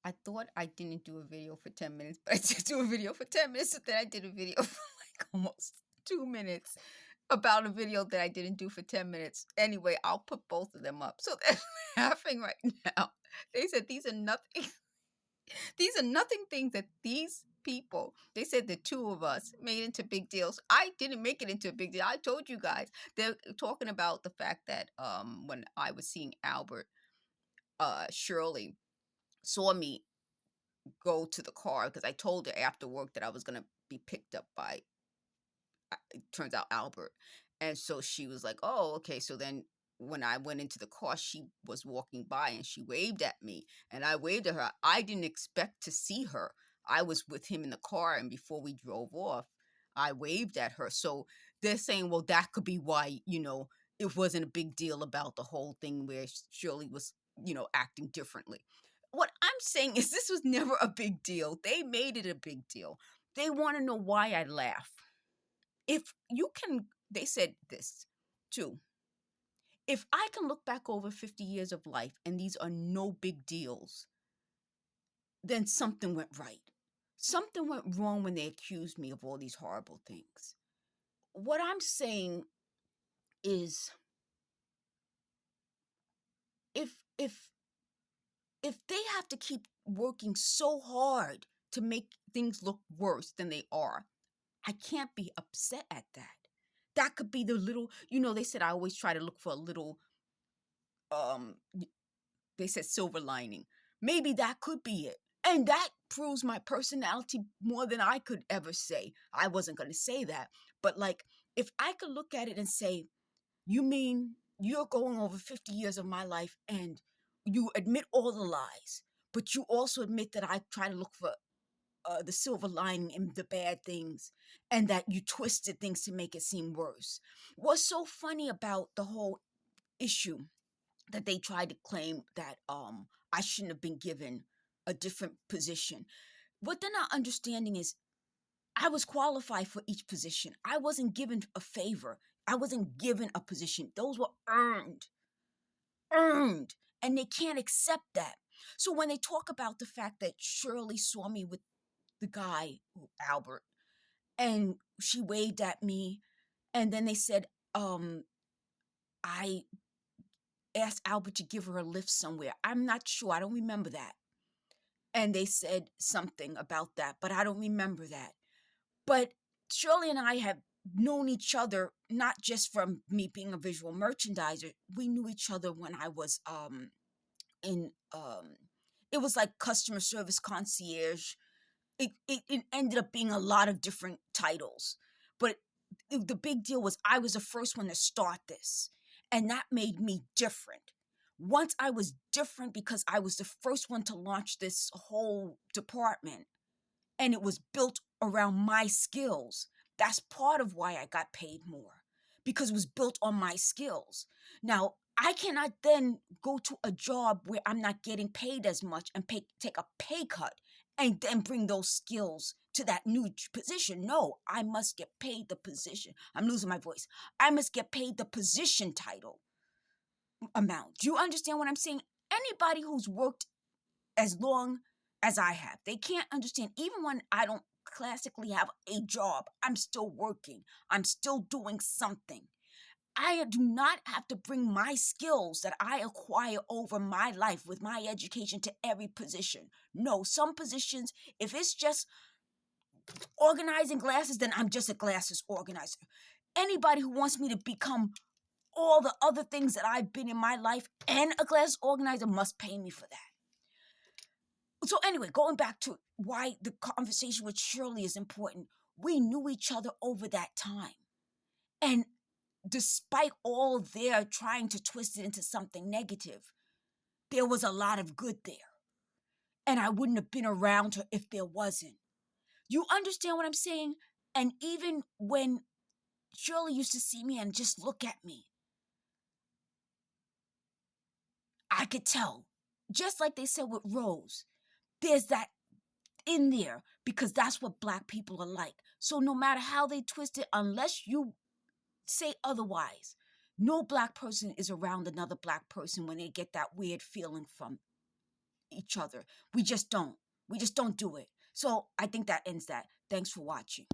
I thought I didn't do a video for 10 minutes, but I did do a video for 10 minutes. So then I did a video for like almost 2 minutes about a video that I didn't do for 10 minutes. Anyway, I'll put both of them up. So they're laughing right now. They said these are nothing. These are nothing things that these people, they said the two of us made into big deals. I didn't make it into a big deal. I told you guys. They're talking about the fact that when I was seeing Albert, Shirley saw me go to the car because I told her after work that I was gonna be picked up by, it turns out, Albert. And so she was like, "Oh, okay." So then when I went into the car, she was walking by and she waved at me, and I waved at her. I didn't expect to see her. I was with him in the car, and before we drove off, I waved at her. So they're saying, well, that could be why, it wasn't a big deal about the whole thing where Shirley was, acting differently. What I'm saying is this was never a big deal. They made it a big deal. They want to know why I laugh. If you can, they said this too. If I can look back over 50 years of life and these are no big deals, then something went right. Something went wrong when they accused me of all these horrible things. What I'm saying is if they have to keep working so hard to make things look worse than they are, I can't be upset at that. That could be the little, they said I always try to look for a little, they said silver lining. Maybe that could be it. And that proves my personality more than I could ever say. I wasn't going to say that. But like, if I could look at it and say, you mean you're going over 50 years of my life and you admit all the lies, but you also admit that I try to look for the silver lining in the bad things, and that you twisted things to make it seem worse. What's so funny about the whole issue that they tried to claim that I shouldn't have been given a different position. What they're not understanding is I was qualified for each position. I wasn't given a favor. I wasn't given a position. Those were earned, and they can't accept that. So when they talk about the fact that Shirley saw me with the guy, Albert, and she waved at me, and then they said, I asked Albert to give her a lift somewhere. I'm not sure. I don't remember that. And they said something about that, but I don't remember that. But Shirley and I have known each other, not just from me being a visual merchandiser. We knew each other when I was in it was like customer service concierge. It ended up being a lot of different titles. But the big deal was I was the first one to start this. And that made me different. Once I was different because I was the first one to launch this whole department, and it was built around my skills. That's part of why I got paid more, because it was built on my skills. Now, I cannot then go to a job where I'm not getting paid as much and take a pay cut and then bring those skills to that new position. No, I must get paid the position. I'm losing my voice. I must get paid the position title amount. Do you understand what I'm saying? Anybody who's worked as long as I have, they can't understand. Even when I don't classically have a job, I'm still working. I'm still doing something. I do not have to bring my skills that I acquire over my life with my education to every position. No, some positions, if it's just organizing glasses, then I'm just a glasses organizer. Anybody who wants me to become all the other things that I've been in my life and a glasses organizer must pay me for that. So anyway, going back to why the conversation with Shirley is important. We knew each other over that time. And despite all their trying to twist it into something negative, there was a lot of good there. And I wouldn't have been around her if there wasn't. You understand what I'm saying? And even when Shirley used to see me and just look at me, I could tell. Just like they said with Rose, there's that in there because that's what Black people are like. So no matter how they twist it, unless you say otherwise, no Black person is around another Black person when they get that weird feeling from each other. We just don't. We just don't do it. So I think that ends that. Thanks for watching.